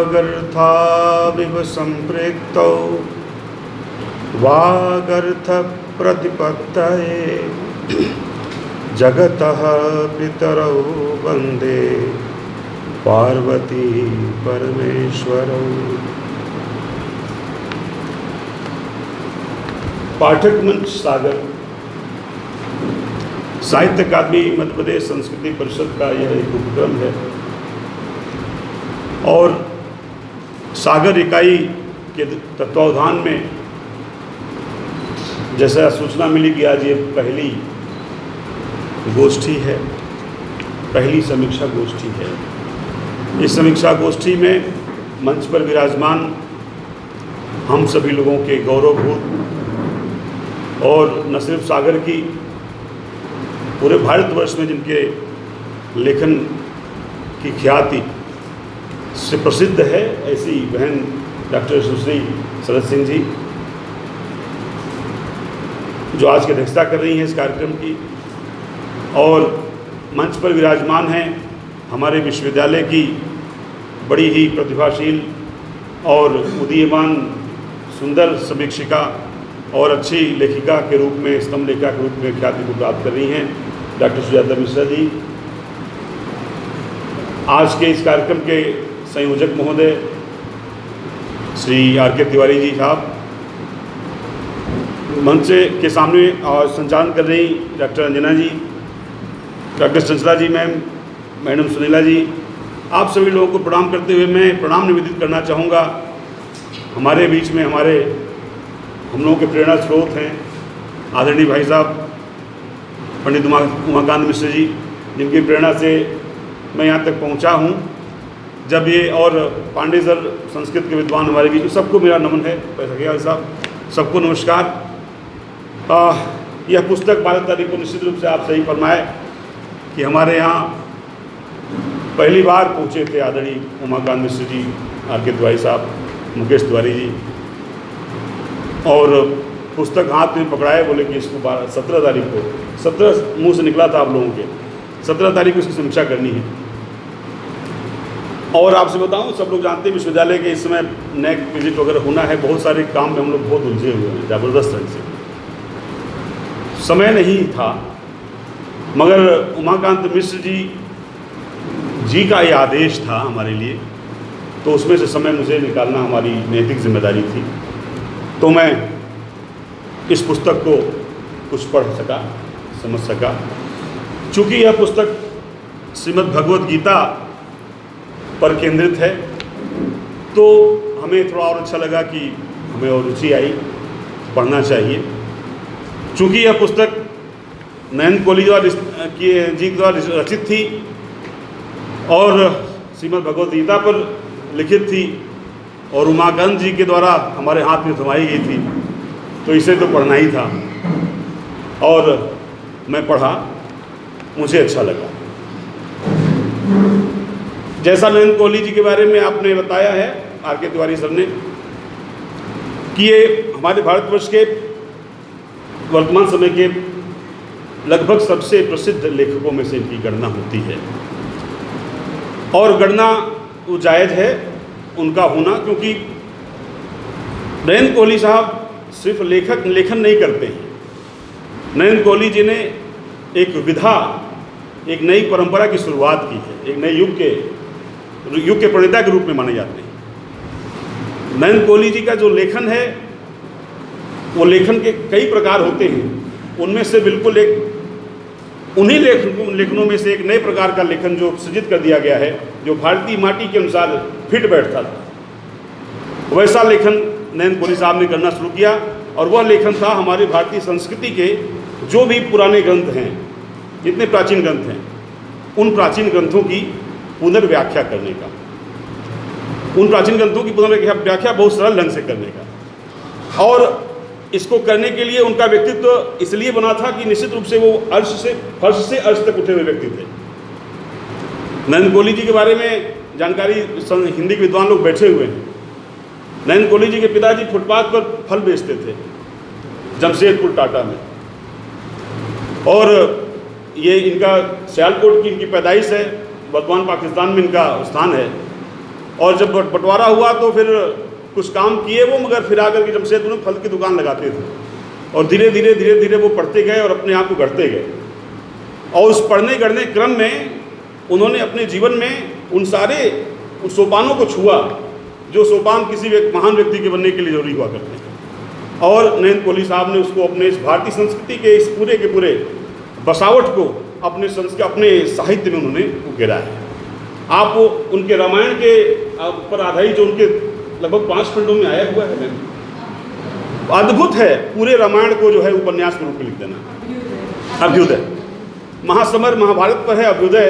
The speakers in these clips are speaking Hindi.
वागर्थाविव सम्पृक्तौ वागर्थप्रतिपत्तये जगतः पितरौ वन्दे पार्वती परमेश्वरौ। पाठक मंच सागर साहित्य अकादमी मध्य प्रदेश संस्कृति परिषद का यह एक उपक्रम है और सागर इकाई के तत्वावधान में जैसा सूचना मिली कि आज ये पहली गोष्ठी है, पहली समीक्षा गोष्ठी है। इस समीक्षा गोष्ठी में मंच पर विराजमान हम सभी लोगों के गौरवभूत और न सिर्फ सागर की, पूरे भारतवर्ष में जिनके लेखन की ख्याति से प्रसिद्ध है, ऐसी बहन डॉक्टर सुश्री शरद सिंह जी जो आज की अध्यक्षता कर रही हैं इस कार्यक्रम की, और मंच पर विराजमान हैं हमारे विश्वविद्यालय की बड़ी ही प्रतिभाशील और उदीयमान सुंदर समीक्षिका और अच्छी लेखिका के रूप में, स्तंभ लेखिका के रूप में ख्याति को प्राप्त कर रही हैं डॉक्टर सुजाता मिश्रा जी। आज के इस कार्यक्रम के संयोजक महोदय श्री आर.के. तिवारी जी साहब, मंच के सामने और संचालन कर रही डॉक्टर अंजना जी, डॉक्टर चंचला जी मैम, मैडम सुनीला जी, आप सभी लोगों को प्रणाम करते हुए मैं प्रणाम निवेदित करना चाहूँगा। हमारे बीच में हम लोगों के प्रेरणा स्रोत हैं आदरणीय भाई साहब पंडित उमाकांत मिश्र जी, जिनकी प्रेरणा से मैं यहाँ तक पहुँचा हूँ। जब ये और पांडे सर संस्कृत के विद्वान हमारे बीच में, सबको मेरा नमन है। भाई साहब सबको नमस्कार। यह पुस्तक 12 तारीख को निश्चित रूप से आप सही फरमाए कि हमारे यहाँ पहली बार पहुँचे थे आदरणीय उमाकांत मिश्र जी, आर.के. तिवारी साहब, मुकेश तिवारी जी, और पुस्तक हाथ में पकड़ाए, बोले कि इसको 17 तारीख को, 17 मुँह से निकला था आप लोगों के, 17 तारीख को इसकी समीक्षा करनी है। और आपसे बताऊं, सब लोग जानते हैं विश्वविद्यालय के इस समय नेक विजिट वगैरह होना है, बहुत सारे काम में हम लोग बहुत उलझे हुए हैं ज़बरदस्त ढंग से, समय नहीं था। मगर उमाकांत मिश्र जी का ये आदेश था हमारे लिए, तो उसमें से समय मुझे निकालना हमारी नैतिक जिम्मेदारी थी। तो मैं इस पुस्तक को कुछ पढ़ सका, समझ सका। चूँकि यह पुस्तक श्रीमद् भगवद गीता पर केंद्रित है, तो हमें थोड़ा और अच्छा लगा कि हमें और रुचि आई, पढ़ना चाहिए। चूँकि यह पुस्तक नयन कोली जी द्वारा रचित थी और श्रीमद् भगवद गीता पर लिखित थी और उमाकांत जी के द्वारा हमारे हाथ में थमाई गई थी, तो इसे तो पढ़ना ही था और मैं पढ़ा, मुझे अच्छा लगा। जैसा नयन कोहली जी के बारे में आपने बताया है आर.के. तिवारी सर ने, कि ये हमारे भारतवर्ष के वर्तमान समय के लगभग सबसे प्रसिद्ध लेखकों में से इनकी गणना होती है, और गणना वो जायज़ है उनका होना, क्योंकि नयन कोहली साहब सिर्फ लेखन नहीं करते हैं। नयन कोहली जी ने एक विधा, एक नई परंपरा की शुरुआत की है, एक नए युग के प्रणेता के रूप में माने जाते हैं। नयन कोहली जी का जो लेखन है, वो लेखन के कई प्रकार होते हैं, उनमें से बिल्कुल एक उन्हीं लेखनों में से एक नए प्रकार का लेखन जो सृजित कर दिया गया है, जो भारतीय माटी के अनुसार फिट बैठता था, वैसा लेखन नयन कोहली साहब ने करना शुरू किया। और वह लेखन था हमारे भारतीय संस्कृति के जो भी पुराने ग्रंथ हैं, जितने प्राचीन ग्रंथ हैं, उन प्राचीन ग्रंथों की पुनर्व्याख्या करने का, उन प्राचीन ग्रंथों की पुनर्व्याख्या बहुत सरल ढंग से करने का। और इसको करने के लिए उनका व्यक्तित्व इसलिए बना था कि निश्चित रूप से वो फर्श से अर्श तक उठे हुए व्यक्ति थे। नयन कोहली जी के बारे में जानकारी हिंदी के विद्वान लोग बैठे हुए हैं। नयन कोहली जी के पिताजी फुटपाथ पर फल बेचते थे जमशेदपुर टाटा में, और ये इनका सियालकोट की इनकी पैदाइश है, वर्तमान पाकिस्तान में इनका स्थान है। और जब बंटवारा हुआ तो फिर कुछ काम किए वो, मगर फिर आकर के जमशेदपुर में फल की दुकान लगाते थे और धीरे धीरे वो पढ़ते गए और अपने आप को गढ़ते गए। और उस पढ़ने गढ़ने क्रम में उन्होंने अपने जीवन में उन सोपानों को छुआ जो सोपान किसी महान व्यक्ति के बनने के लिए जरूरी हुआ करते हैं। और नरेंद्र कोहली साहब ने उसको अपने इस भारतीय संस्कृति के इस पूरे के पूरे बसावट को अपने साहित्य में उन्होंने उकेरा है। आप उनके रामायण के पर आधारित जो उनके लगभग 5 खंडों में आया हुआ है, अद्भुत है। पूरे रामायण को जो है उपन्यास के रूप में लिख देना। अभ्युदय महासमर महाभारत पर है, अभ्युदय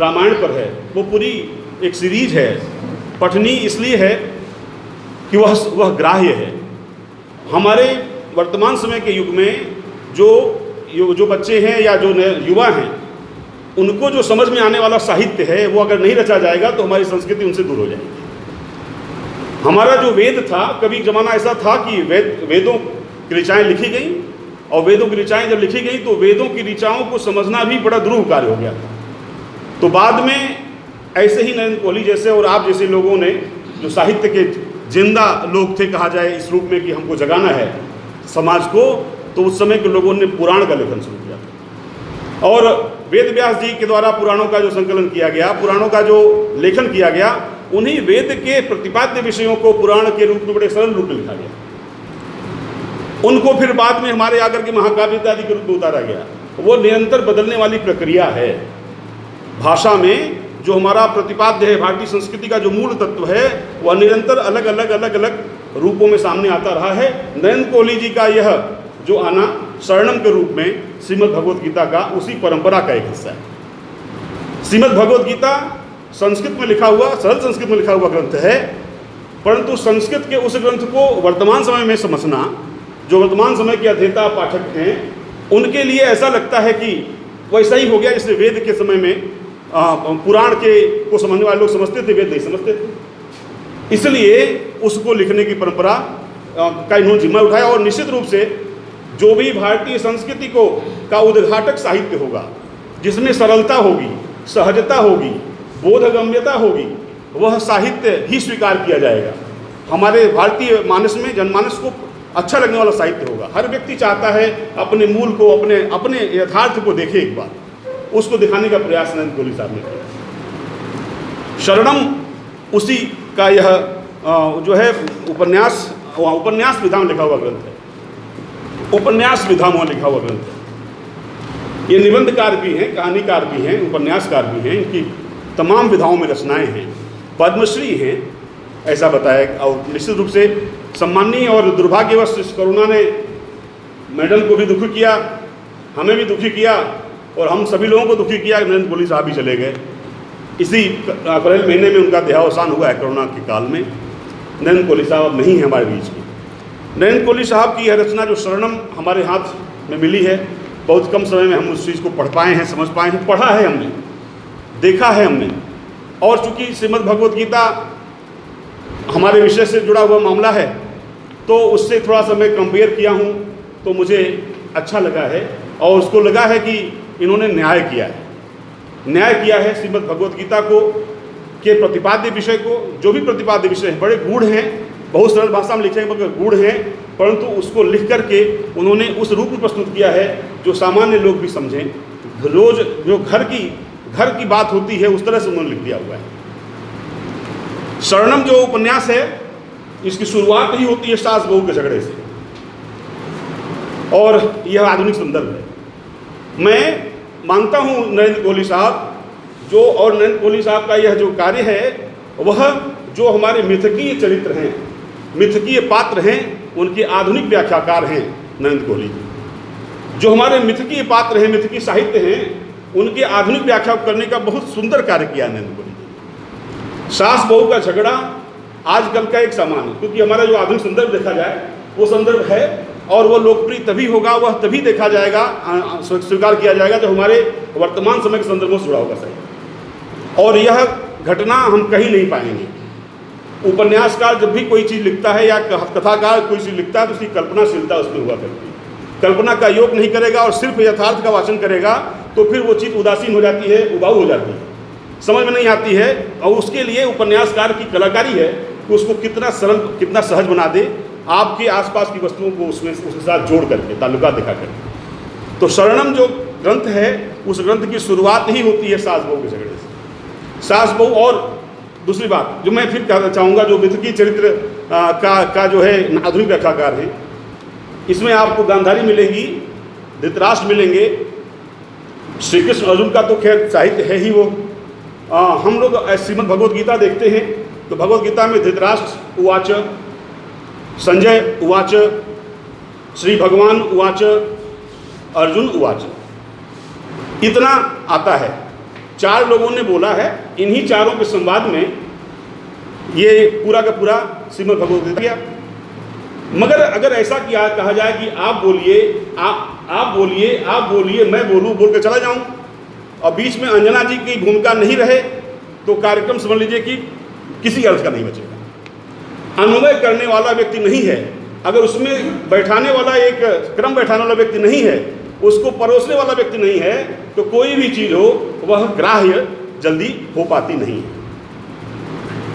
रामायण पर है। वो पूरी एक सीरीज है, पठनीय इसलिए है कि वह ग्राह्य है। हमारे वर्तमान समय के युग में जो बच्चे हैं या जो युवा हैं, उनको जो समझ में आने वाला साहित्य है वो अगर नहीं रचा जाएगा तो हमारी संस्कृति उनसे दूर हो जाएगी। हमारा जो वेद था, कभी जमाना ऐसा था कि वेदों की ऋचाएँ लिखी गई, और वेदों की ऋचाएँ जब लिखी गई तो वेदों की ऋचाओं को समझना भी बड़ा दुरूह कार्य हो गया था। तो बाद में ऐसे ही नरेंद्र कोहली जैसे और आप जैसे लोगों ने, जो साहित्य के जिंदा लोग थे कहा जाए इस रूप में कि हमको जगाना है समाज को, तो उस समय के लोगों ने पुराण का लेखन शुरू किया। और वेद व्यास जी के द्वारा पुराणों का जो संकलन किया गया, पुराणों का जो लेखन किया गया, उन्हीं वेद के प्रतिपाद्य विषयों को पुराण के रूप में बड़े सरल रूप में लिखा गया। उनको फिर बाद में हमारे आकर के महाकाव्य इत्यादि के रूप में उतारा गया। वो निरंतर बदलने वाली प्रक्रिया है। भाषा में जो हमारा प्रतिपाद्य है, भारतीय संस्कृति का जो मूल तत्व है, वह निरंतर अलग अलग रूपों में सामने आता रहा है। नरेंद्र कोहली जी का यह जो आना शरणम के रूप में श्रीमद् भगवद गीता का उसी परंपरा का एक हिस्सा है। श्रीमद् भगवद गीता संस्कृत में लिखा हुआ, सरल संस्कृत में लिखा हुआ ग्रंथ है, परंतु संस्कृत के उस ग्रंथ को वर्तमान समय में समझना, जो वर्तमान समय के अध्येता पाठक हैं, उनके लिए ऐसा लगता है कि वैसा ही हो गया जैसे वेद के समय में पुराण के को समझने वाले लोग समझते थे, वेद नहीं समझते थे। इसलिए उसको लिखने की परंपरा का इन्होंने जिम्मा उठाया। और निश्चित रूप से जो भी भारतीय संस्कृति का उद्घाटक साहित्य होगा, जिसमें सरलता होगी, सहजता होगी, बोधगम्यता होगी, वह साहित्य ही स्वीकार किया जाएगा। हमारे भारतीय मानस में, जनमानस को अच्छा लगने वाला साहित्य होगा। हर व्यक्ति चाहता है अपने मूल को, अपने यथार्थ को देखे एक बार, उसको दिखाने का प्रयास नरेंद्र कोहली साहब ने किया। शरणम उसी का यह जो है उपन्यास विधा में लिखा हुआ ग्रंथ है। उपन्यास विधा में लिखा हुआ ग्रंथ है। ये निबंधकार भी हैं, कहानीकार भी हैं, उपन्यासकार भी हैं। इनकी तमाम विधाओं में रचनाएं हैं, पद्मश्री हैं ऐसा बताया। और निश्चित रूप से सम्माननीय और दुर्भाग्यवश इस कोरोना ने मैडम को भी दुखी किया, हमें भी दुखी किया, और हम सभी लोगों को दुखी किया। नरेंद्र कोहली साहब भी चले गए। इसी अप्रैल महीने में उनका देहावसान हुआ है कोरोना के काल में। नरेंद्र कोहली साहब अब नहीं है हमारे बीच में। नरेंद्र कोहली साहब की यह रचना जो शरणम हमारे हाथ में मिली है, बहुत कम समय में हम उस चीज़ को पढ़ पाए हैं, समझ पाए हैं, पढ़ा है हमने, देखा है हमने। और चूँकि श्रीमद् भगवद गीता हमारे विषय से जुड़ा हुआ मामला है, तो उससे थोड़ा सा मैं कंपेयर किया हूँ, तो मुझे अच्छा लगा है। और उसको लगा है कि इन्होंने न्याय किया है श्रीमद् भगवद गीता को के प्रतिपाद्य विषय को। जो भी प्रतिपाद्य विषय हैं बड़े गूढ़ हैं, बहुत सरल भाषा में लिखे हैं मगर गूढ़ हैं, परंतु उसको लिख करके उन्होंने उस रूप में प्रस्तुत किया है जो सामान्य लोग भी समझें। रोज जो घर की बात होती है उस तरह से उन्होंने लिख दिया हुआ है। शरणम जो उपन्यास है, इसकी शुरुआत ही होती है सास बहू के झगड़े से, और यह आधुनिक संदर्भ है। मैं मानता हूँ नरेंद्र कोहली साहब और नरेंद्र कोहली साहब का यह जो कार्य है, वह जो हमारे मिथकीय चरित्र हैं, मिथकीय पात्र हैं, उनके आधुनिक व्याख्याकार हैं नरेंद्र कोहली जी। जो हमारे मिथकीय पात्र हैं, मिथकीय साहित्य हैं, उनके आधुनिक व्याख्या करने का बहुत सुंदर कार्य किया नरेंद्र कोहली जी। सास बहू का झगड़ा आजकल का एक सामान है, क्योंकि हमारा जो आधुनिक संदर्भ देखा जाए वो संदर्भ है, और वो लोकप्रिय तभी होगा, वह तभी देखा जाएगा, स्वीकार किया जाएगा जब हमारे वर्तमान समय के संदर्भों से जुड़ा होगा सही। और यह घटना हम कहीं नहीं पाएंगे। उपन्यासकार जब भी कोई चीज़ लिखता है या कथाकार कोई चीज़ लिखता है तो उसकी कल्पनाशीलता उसमें हुआ करती है। कल्पना का योग नहीं करेगा और सिर्फ यथार्थ का वाचन करेगा तो फिर वो चीज़ उदासीन हो जाती है, उबाऊ हो जाती है। समझ में नहीं आती है, और उसके लिए उपन्यासकार की कलाकारी है कि उसको कितना सरल, कितना सहज बना दे, आपके आसपास की वस्तुओं को उसमें उसके साथ जोड़ करके, ताल्लुका दिखा करके। तो शरणम जो ग्रंथ है, उस ग्रंथ की शुरुआत ही होती है सास बहू के झगड़े से। सास बहू, और दूसरी बात जो मैं फिर कहना चाहूँगा, जो वितकी चरित्र का जो है आधुनिक व्याख्याकार है, इसमें आपको गांधारी मिलेंगी, धृतराष्ट्र मिलेंगे, श्री कृष्ण अर्जुन का तो खैर साहित्य है ही वो। हम लोग श्रीमद् भगवद गीता देखते हैं तो भगवद गीता में धृतराष्ट्र उवाच, संजय उवाच, श्री भगवान उवाच, अर्जुन उवाच, इतना आता है। 4 लोगों ने बोला है, इन्हीं चारों के संवाद में ये पूरा का पूरा श्रीमद् भगवद गीता गया। मगर अगर ऐसा किया कहा जाए कि आप बोलिए, आप बोलिए, आप बोलिए, मैं बोलूँ, बोल के चला जाऊँ, और बीच में अंजना जी की भूमिका नहीं रहे, तो कार्यक्रम समझ लीजिए कि किसी अर्थ का नहीं बचेगा। अनुनय करने वाला व्यक्ति नहीं है, अगर उसमें बैठाने वाला, एक क्रम बैठाने वाला व्यक्ति नहीं है, उसको परोसने वाला व्यक्ति नहीं है, तो कोई भी चीज़ हो वह ग्राह्य जल्दी हो पाती नहीं है।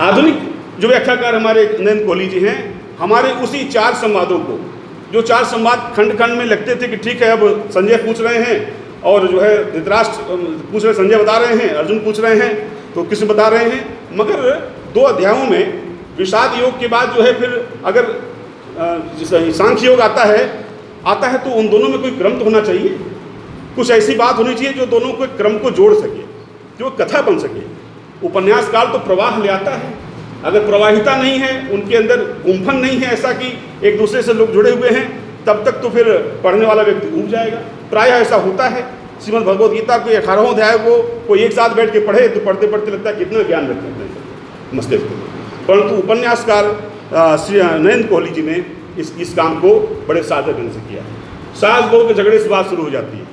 आधुनिक जो व्याख्याकार हमारे नरेंद्र कोहली जी हैं, हमारे उसी 4 संवादों को, जो 4 संवाद खंड खंड में लगते थे कि ठीक है, अब संजय पूछ रहे हैं और जो है धृतराष्ट्र पूछ रहे, संजय बता रहे हैं, अर्जुन पूछ रहे हैं, तो कृष्ण बता रहे हैं, मगर 2 अध्यायों में विषाद योग के बाद जो है फिर अगर सांख्य योग आता है तो उन दोनों में कोई क्रम तो होना चाहिए, कुछ ऐसी बात होनी चाहिए जो दोनों को क्रम को जोड़ सके, जो कथा बन सके। उपन्यासकार तो प्रवाह ले आता है, अगर प्रवाहिता नहीं है, उनके अंदर गुम्फन नहीं है ऐसा कि एक दूसरे से लोग जुड़े हुए हैं, तब तक तो फिर पढ़ने वाला व्यक्ति ऊब जाएगा। प्रायः ऐसा होता है। श्रीमद् भगवद गीता के 18वें अध्याय को कोई एक साथ बैठ के पढ़े तो पढ़ते पढ़ते लगता है कितना ज्ञान रखते हैं मस्तिष्क में, परंतु उपन्यासकार श्री नरेंद्र कोहली जी ने इस काम को बड़े सादे ढंग से किया। सास बहू के झगड़े से बात शुरू हो जाती है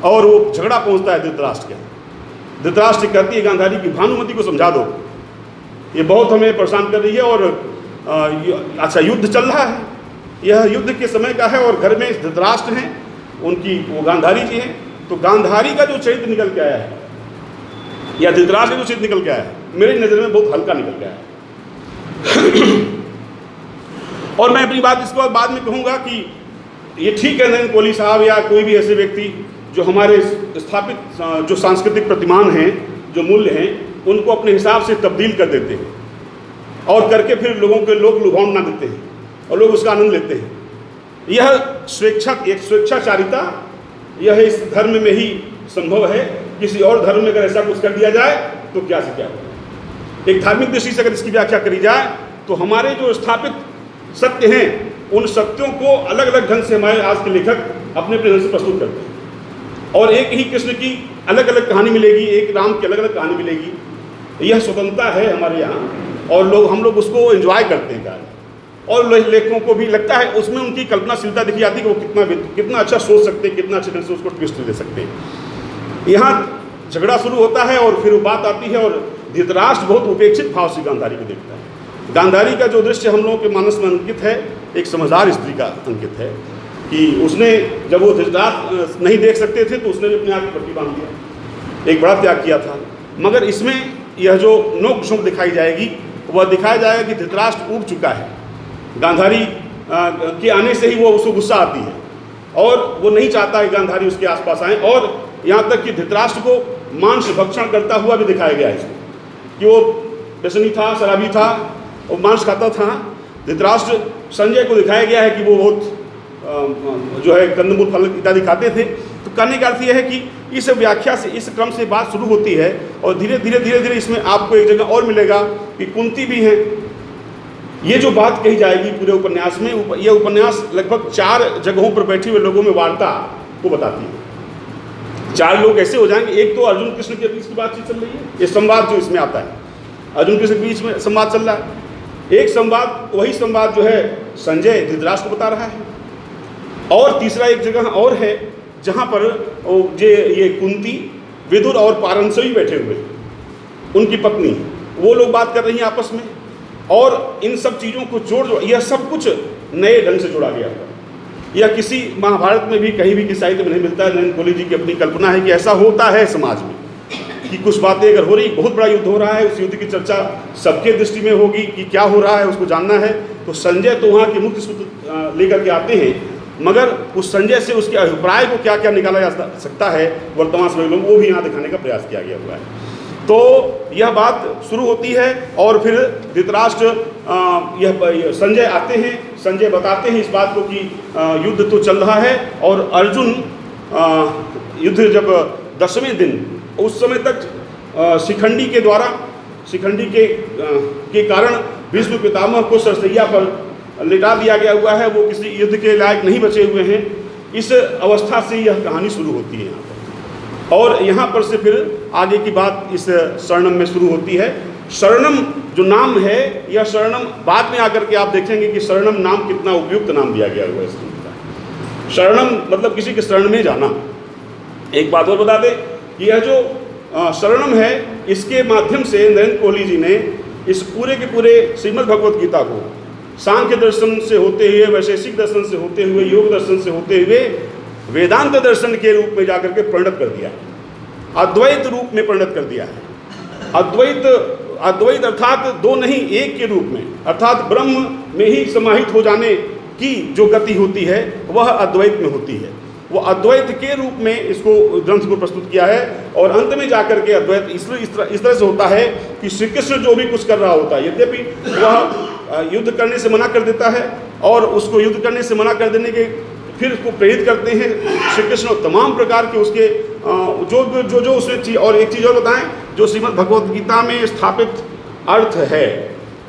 और वो झगड़ा पहुंचता है धृतराष्ट्र के। धृतराष्ट्र कहती है गांधारी की भानुमति को समझा दो, ये बहुत हमें परेशान कर रही है, और अच्छा युद्ध चल रहा है, यह युद्ध के समय का है, और घर में धृतराष्ट्र हैं, उनकी वो गांधारी जी हैं। तो गांधारी का जो चरित्र निकल के आया है, या धृतराष्ट्र का जो चरित्र निकल के आया है, मेरी नज़र में बहुत हल्का निकल के आया है। और मैं अपनी बात इसके बाद में कहूँगा कि ये ठीक है, नरेंद्र कोहली साहब या कोई भी ऐसे व्यक्ति जो हमारे स्थापित जो सांस्कृतिक प्रतिमान हैं, जो मूल्य हैं, उनको अपने हिसाब से तब्दील कर देते हैं, और करके फिर लोगों के लोग लुभावन बना देते हैं, और लोग उसका आनंद लेते हैं। यह एक स्वेच्छाचारिता, यह इस धर्म में ही संभव है। किसी और धर्म में अगर ऐसा कुछ कर दिया जाए तो क्या से क्या होगा। एक धार्मिक दृष्टि से अगर इसकी व्याख्या करी जाए तो हमारे जो स्थापित सत्य हैं, उन सत्यों को अलग अलग ढंग से हमारे आज के लेखक अपने अपने ढंग से प्रस्तुत करते हैं, और एक ही कृष्ण की अलग अलग कहानी मिलेगी, एक राम की अलग अलग कहानी मिलेगी। यह स्वतंत्रता है हमारे यहाँ, और हम लोग उसको एंजॉय करते हैं कार्य, और लेखकों को भी लगता है उसमें उनकी कल्पनाशीलता दिखी जाती है कि वो कितना अच्छा सोच सकते हैं, कितना अच्छे ढंग से उसको ट्विस्ट दे सकते हैं। यहाँ झगड़ा शुरू होता है और फिर वो बात आती है, और धृतराष्ट्र बहुत उपेक्षित भाव से गांधारी को देखता है। गांधारी का जो दृश्य हम लोगों के मानस में अंकित है, एक समझदार स्त्री का अंकित है कि उसने जब वो धृतराष्ट्र नहीं देख सकते थे तो उसने अपने आप की पट्टी बांध दिया, एक बड़ा त्याग किया था। मगर इसमें यह जो नोक झोंक दिखाई जाएगी, वह दिखाया जाएगा कि धृतराष्ट्र ऊब चुका है। गांधारी के आने से ही वो उसको गुस्सा आती है, और वो नहीं चाहता है गांधारी उसके आसपास आए, और यहाँ तक कि धृतराष्ट्र को मांस भक्षण करता हुआ भी दिखाया गया है इसमें, कि वो व्यसनी था, शराबी था, और मांस खाता था। धृतराष्ट्र संजय को दिखाया गया है कि वो बहुत जो है कंदमूल फल इत्यादि खाते थे। तो कहने का अर्थ यह है कि इस व्याख्या से, इस क्रम से बात शुरू होती है, और धीरे धीरे इसमें आपको एक जगह और मिलेगा कि कुंती भी हैं। ये जो बात कही जाएगी पूरे उपन्यास में, यह उपन्यास लगभग 4 जगहों पर बैठे हुए लोगों में वार्ता को बताती है। 4 लोग ऐसे हो जाएंगे। एक तो अर्जुन कृष्ण के बीच की बातचीत चल रही है, ये संवाद जो इसमें आता है, अर्जुन कृष्ण के बीच में संवाद चल रहा है। एक संवाद, वही संवाद जो है संजय धृतराष्ट्र को बता रहा है, और तीसरा एक जगह और है जहाँ पर ये कुंती, विदुर और पारंसवी बैठे हुए, उनकी पत्नी, वो लोग बात कर रही हैं आपस में, और इन सब चीज़ों को जोड़ यह सब कुछ नए ढंग से जोड़ा गया है। यह किसी महाभारत में भी, कहीं भी किसी साहित्य में नहीं मिलता है। नरेंद्र कोहली जी की अपनी कल्पना है कि ऐसा होता है समाज में, कि कुछ बातें अगर हो रही, बहुत बड़ा युद्ध हो रहा है, उस युद्ध की चर्चा सबके दृष्टि में होगी कि क्या हो रहा है, उसको जानना है। तो संजय तो वहाँ के मुख्य सूत्र लेकर के आते हैं, मगर उस संजय से उसके अभिप्राय को क्या क्या निकाला जा सकता है वर्तमान समय में, वो भी यहाँ दिखाने का प्रयास किया गया हुआ है। तो यह बात शुरू होती है और फिर धृतराष्ट्र यह संजय आते हैं, संजय बताते हैं इस बात को कि युद्ध तो चल रहा है, और अर्जुन युद्ध जब 10वें दिन, उस समय तक शिखंडी के द्वारा, शिखंडी के कारण भीष्म पितामह को सरसैया पर लिटा दिया गया हुआ है, वो किसी युद्ध के लायक नहीं बचे हुए हैं। इस अवस्था से यह कहानी शुरू होती है यहाँ पर, और यहाँ पर से फिर आगे की बात इस शरणम में शुरू होती है। शरणम जो नाम है, यह शरणम बाद में आकर के आप देखेंगे कि शरणम नाम कितना उपयुक्त नाम दिया गया हुआ है इसमें। शरणम मतलब किसी के शरण में जाना। एक बात और बता दें कि यह जो शरणम है, इसके माध्यम से नरेंद्र कोहली जी ने इस पूरे के पूरे श्रीमद् भगवत गीता को सांख्य दर्शन से होते हुए, वैशेषिक दर्शन से होते हुए, योग दर्शन से होते हुए वेदांत दर्शन के रूप में जाकर के परिणत कर दिया, अद्वैत रूप में परिणत कर दिया है। अद्वैत अर्थात दो नहीं, एक के रूप में, अर्थात ब्रह्म में ही समाहित हो जाने की जो गति होती है वह अद्वैत में होती है। वो अद्वैत के रूप में इसको ग्रंथ को प्रस्तुत किया है, और अंत में जाकर के अद्वैत इस तरह से होता है कि श्री कृष्ण जो भी कुछ कर रहा होता है, यद्यपि वह युद्ध करने से मना कर देता है, और उसको युद्ध करने से मना कर देने के फिर उसको प्रेरित करते हैं श्री कृष्ण तमाम प्रकार के उसके जो उसमें चीज। और एक चीज़ और बताएं, जो श्रीमद् भगवत गीता में स्थापित अर्थ है,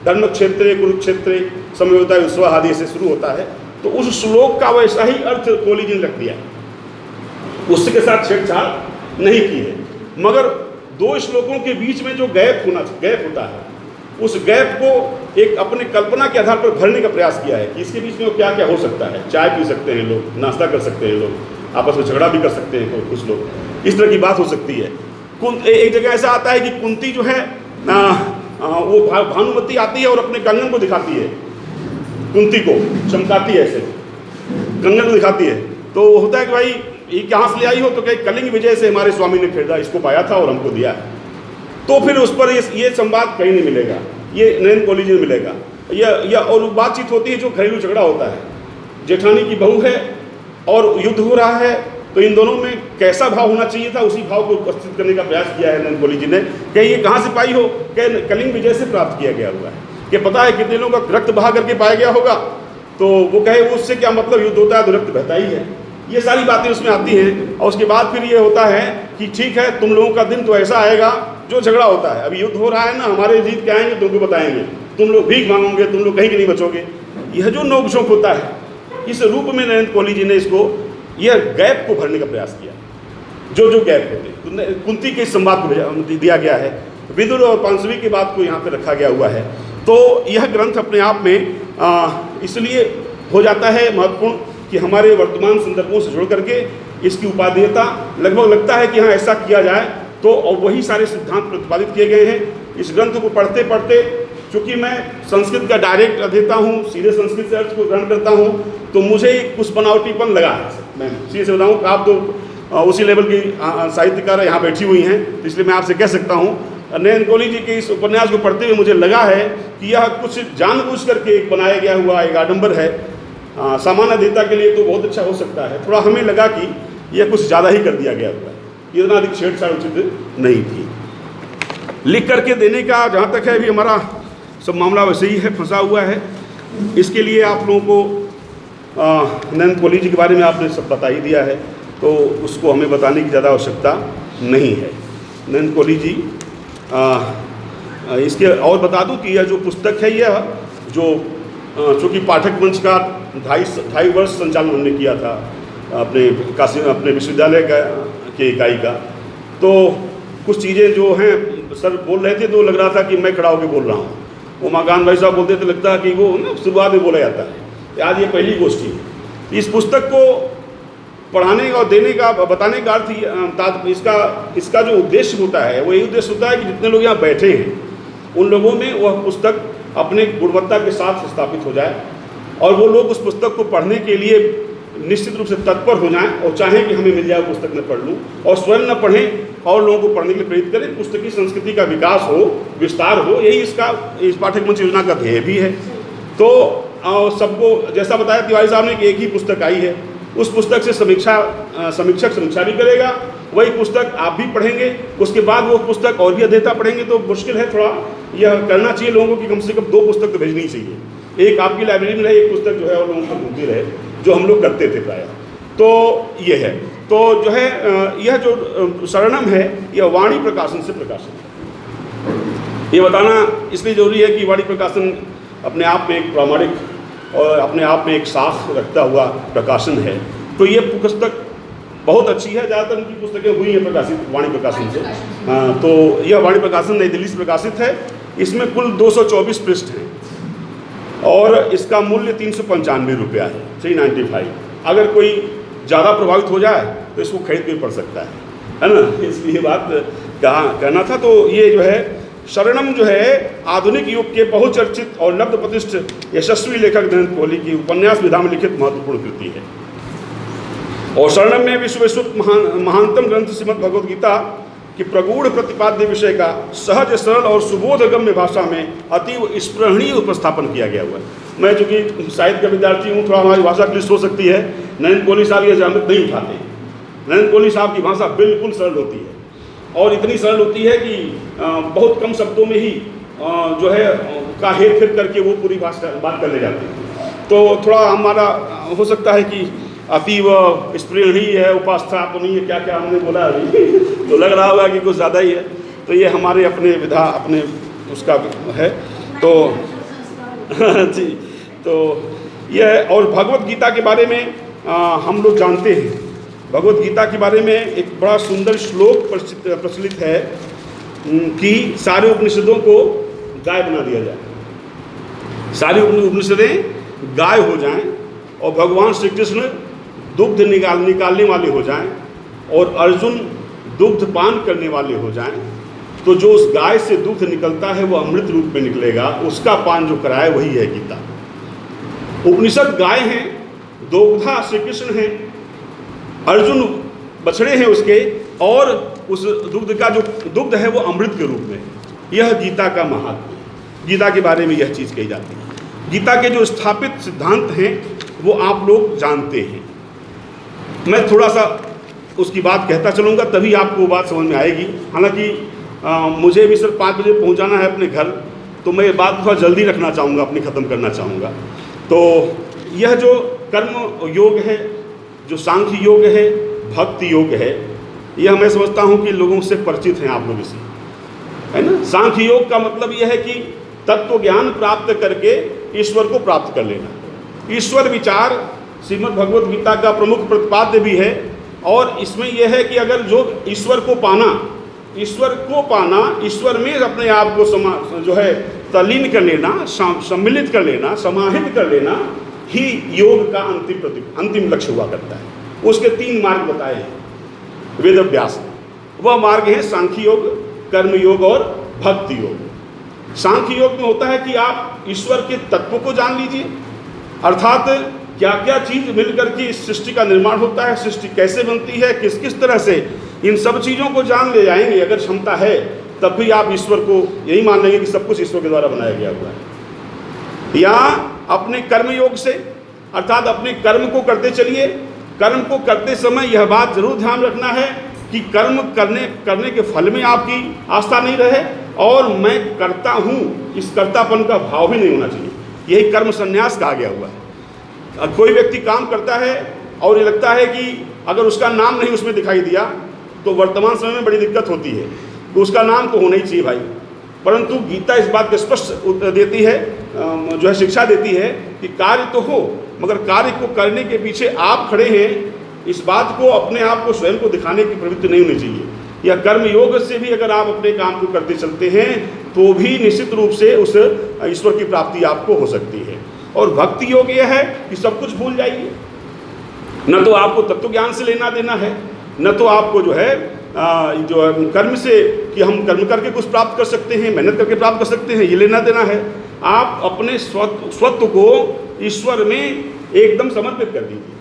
धर्म क्षेत्रे कुरुक्षेत्रे समयोदय विश्व आदि से शुरू होता है, तो उस श्लोक का वैसा ही अर्थ कोहली जी ने रख दिया, उसके साथ छेड़छाड़ नहीं की है। मगर दो श्लोकों के बीच में जो गैप होता है, उस गैप को एक अपने कल्पना के आधार पर भरने का प्रयास किया है कि इसके बीच में क्या क्या हो सकता है। चाय पी सकते हैं लोग, नाश्ता कर सकते हैं लोग, आपस में झगड़ा भी कर सकते हैं कुछ लोग, इस तरह की बात हो सकती है। एक जगह ऐसा आता है कि कुंती जो है वो भानुमति आती है और अपने कंगन को दिखाती है, कुंती को चमकाती है, ऐसे कंगन को दिखाती है। तो होता है कि भाई ये कहाँ से ले आई हो, तो कहीं कलिंग विजय से हमारे स्वामी ने खरीदा, इसको पाया था और हमको दिया। तो फिर उस पर ये संवाद कहीं नहीं मिलेगा, ये नरेंद्र कोहली जी में मिलेगा। यह और बातचीत होती है जो घरेलू झगड़ा होता है, जेठानी की बहू है और युद्ध हो रहा है, तो इन दोनों में कैसा भाव होना चाहिए था, उसी भाव को उपस्थित करने का प्रयास किया है नरेंद्र कोहली जी ने। कि ये कहाँ से पाई हो, कि कलिंग विजय से प्राप्त किया गया हुआ है, कि पता है कितने लोगों का रक्त बहा करके पाया गया होगा, तो वो कहे उससे क्या मतलब, युद्ध होता है तो रक्त बहता ही है। ये सारी बातें उसमें आती हैं। और उसके बाद फिर ये होता है कि ठीक है, तुम लोगों का दिन तो ऐसा आएगा जो झगड़ा होता है, अभी युद्ध हो रहा है ना, हमारे जीत के आएंगे तुमको बताएंगे, तुम लोग भीख मांगोगे, तुम लोग कहीं के नहीं बचोगे। यह जो नोकझोंक होता है, इस रूप में नरेंद्र कोहली जी ने इसको, यह गैप को भरने का प्रयास किया। जो गैप होते, कुंती के संवाद को दिया गया है, विदुर और पांचवी की बात को यहाँ पे रखा गया हुआ है। तो यह ग्रंथ अपने आप में इसलिए हो जाता है महत्वपूर्ण कि हमारे वर्तमान संदर्भों से जुड़ करके इसकी उपादेयता लगभग लगता है कि हाँ ऐसा किया जाए, तो वही सारे सिद्धांत प्रतिपादित किए गए हैं। इस ग्रंथ को पढ़ते पढ़ते, चूँकि मैं संस्कृत का डायरेक्ट अध्येता हूँ, सीधे संस्कृत से अर्थ को ग्रहण करता हूँ, तो मुझे कुछ बनावटीपन लगा है। मैं सीधे से बताऊँ, आप तो उसी लेवल की साहित्यकार यहाँ बैठी हुई हैं, तो इसलिए मैं आपसे कह सकता हूँ, नरेंद्र कोहली जी के इस उपन्यास को पढ़ते हुए मुझे लगा है कि यह कुछ जानबूझ करके एक बनाया गया हुआ एक आडंबर है। सामान्य अध्येता के लिए तो बहुत अच्छा हो सकता है, थोड़ा हमें लगा कि यह कुछ ज़्यादा ही कर दिया गया हुआ है, इतना अधिक छेड़छाड़ उचित नहीं थी। लिख करके देने का जहाँ तक है, अभी हमारा सब मामला वैसे ही है, फंसा हुआ है। इसके लिए आप लोगों को नरेंद्र कोहली जी के बारे में आपने सब बता ही दिया है, तो उसको हमें बताने की ज़्यादा आवश्यकता नहीं है। नरेंद्र कोहली जी इसके और बता दूं कि यह जो पुस्तक है, यह जो चूँकि पाठक मंच का 2.5 वर्ष संचालन हमने किया था अपने विश्वविद्यालय के इकाई का, तो कुछ चीज़ें जो हैं सर बोल रहे थे तो लग रहा था कि मैं खड़ा होकर बोल रहा हूँ, वो माकान भाई साहब बोलते थे लगता है कि वो शुरुआत में बोला जाता है। आज ये पहली गोष्ठी है। इस पुस्तक को पढ़ाने का और देने का, बताने का अर्थ इसका जो उद्देश्य होता है, वो यही उद्देश्य होता है कि जितने लोग यहाँ बैठे हैं उन लोगों में वह पुस्तक अपने गुणवत्ता के साथ स्थापित हो जाए, और वो लोग उस पुस्तक को पढ़ने के लिए निश्चित रूप से तत्पर हो जाएं और चाहें कि हमें मिल जाए पुस्तक मैं पढ़ लूँ, और स्वयं न पढ़ें और लोगों को पढ़ने के लिए प्रेरित करें। पुस्तकीय संस्कृति का विकास हो, विस्तार हो, यही इस पाठ्यक्रम योजना का ध्येय भी है। तो सबको जैसा बताया तिवारी साहब ने कि एक ही पुस्तक आई है, उस पुस्तक से समीक्षक समीक्षा भी करेगा, वही पुस्तक आप भी पढ़ेंगे, उसके बाद वो पुस्तक और भी अध्येता पढ़ेंगे। तो मुश्किल है थोड़ा, यह करना चाहिए लोगों को कि कम से कम 2 पुस्तक तो भेजनी चाहिए, एक आपकी लाइब्रेरी में रहे, एक पुस्तक जो है और लोगों तक घूमती रहे, जो हम लोग करते थे प्रायः। तो ये है, तो जो है यह जो शरणम है यह वाणी प्रकाशन से प्रकाशित है। ये बताना इसलिए जरूरी है कि वाणी प्रकाशन अपने आप में एक प्रामाणिक और अपने आप में एक साख रखता हुआ प्रकाशन है। तो ये पुस्तक बहुत अच्छी है, ज़्यादातर उनकी पुस्तकें हुई हैं प्रकाशित वाणी प्रकाशन से। हाँ, तो यह वाणी प्रकाशन नई दिल्ली से प्रकाशित है। इसमें कुल 224 पृष्ठ हैं और इसका मूल्य 395 रुपया है, 395। अगर कोई ज़्यादा प्रभावित हो जाए तो इसको खरीद के पढ़ सकता है ना, इसलिए बात कहना था। तो ये जो है शरणम जो है आधुनिक युग के बहुचर्चित और लब्ध प्रतिष्ठित यशस्वी लेखक नरेंद्र कोहली की उपन्यास विधा में लिखित महत्वपूर्ण कृति है। और शरणम में विश्वविश्रुत महानतम ग्रंथ श्रीमद् भगवद गीता कि प्रगूढ़ प्रतिपाद्य विषय का सहज, सरल और सुबोधगम्य भाषा में अतीव स्पृहणीय उपस्थापन किया गया हुआ है। मैं चूँकि साहित्य का विद्यार्थी हूँ, थोड़ा हमारी भाषा क्लिष्ट हो सकती है। नरेंद्र कोहली साहब ये जहमत नहीं उठाते हैं। नरेंद्र कोहली साहब की भाषा बिल्कुल सरल होती है, और इतनी सरल होती है कि बहुत कम शब्दों में ही जो है का हेर फेर करके वो पूरी बात कर ले जाते हैं। तो थोड़ा हमारा हो सकता है कि अतीव स्पृहणीय है, उपास्थापनीय है, क्या क्या हमने बोला अभी तो लग रहा होगा कि कुछ ज़्यादा ही है। तो ये हमारे अपने विधा अपने उसका है। तो जी, तो यह और भगवत गीता के बारे में हम लोग जानते हैं। भगवत गीता के बारे में एक बड़ा सुंदर श्लोक प्रचलित है कि सारे उपनिषदों को गाय बना दिया जाए, सारी उपनिषदें गाय हो जाएं और भगवान श्री कृष्ण दुग्ध निकालने वाले हो जाएं और अर्जुन दुग्ध पान करने वाले हो जाएं। तो जो उस गाय से दुग्ध निकलता है वो अमृत रूप में निकलेगा, उसका पान जो कराए वही है गीता। उपनिषद गाय हैं, दोग्धा श्री कृष्ण हैं, अर्जुन बछड़े हैं उसके, और उस दुग्ध का जो दुग्ध है वो अमृत के रूप में। यह गीता का महात्म्य है। गीता के बारे में यह चीज़ कही जाती है। गीता के जो स्थापित सिद्धांत हैं वो आप लोग जानते हैं। मैं थोड़ा सा उसकी बात कहता चलूँगा, तभी आपको वो बात समझ में आएगी। हालांकि मुझे भी सिर्फ 5 बजे पहुँचाना है अपने घर, तो मैं ये बात थोड़ा जल्दी रखना चाहूँगा, अपनी ख़त्म करना चाहूँगा। तो यह जो कर्म योग है, जो सांख्य योग है, भक्ति योग है, यह मैं समझता हूँ कि लोगों से परिचित हैं आप लोग इसे, है ना। सांख्य योग का मतलब यह है कि तत्व ज्ञान प्राप्त करके ईश्वर को प्राप्त कर लेना। ईश्वर विचार श्रीमद् भगवद गीता का प्रमुख प्रतिपाद्य भी है। और इसमें यह है कि अगर जो ईश्वर को पाना, ईश्वर में अपने आप को जो है तल्लीन कर लेना, सम्मिलित कर लेना, समाहित कर लेना ही योग का अंतिम लक्ष्य हुआ करता है। उसके 3 मार्ग बताए हैं वेद व्यास ने। वह मार्ग है सांख्य योग, कर्म योग और भक्ति योग। सांख्य योग में होता है कि आप ईश्वर के तत्व को जान लीजिए, अर्थात क्या क्या चीज़ मिलकर के इस सृष्टि का निर्माण होता है, सृष्टि कैसे बनती है, किस किस तरह से, इन सब चीज़ों को जान ले जाएंगे अगर क्षमता है, तब भी आप ईश्वर को यही मान लेंगे कि सब कुछ ईश्वर के द्वारा बनाया गया हुआ है। या अपने कर्म योग से, अर्थात अपने कर्म को करते चलिए। कर्म को करते समय यह बात जरूर ध्यान रखना है कि कर्म करने के फल में आपकी आस्था नहीं रहे और मैं करता हूँ, इस कर्तापन का भाव भी नहीं होना चाहिए। यही कर्म संन्यास कहा गया हुआ है। कोई व्यक्ति काम करता है और ये लगता है कि अगर उसका नाम नहीं उसमें दिखाई दिया तो वर्तमान समय में बड़ी दिक्कत होती है, तो उसका नाम तो होना ही चाहिए भाई। परंतु गीता इस बात को स्पष्ट देती है, जो है शिक्षा देती है कि कार्य तो हो, मगर कार्य को करने के पीछे आप खड़े हैं, इस बात को अपने आप को स्वयं को दिखाने की प्रवृत्ति नहीं होनी चाहिए। या कर्म योग से भी अगर आप अपने काम को करते चलते हैं तो भी निश्चित रूप से उस ईश्वर की प्राप्ति आपको हो सकती है। और भक्ति योग यह है कि सब कुछ भूल जाइए, न तो आपको तत्व ज्ञान से लेना देना है, न तो आपको जो है कर्म से कि हम कर्म करके कुछ प्राप्त कर सकते हैं, मेहनत करके प्राप्त कर सकते हैं, ये लेना देना है। आप अपने स्वत्व को ईश्वर में एकदम समर्पित कर दीजिए।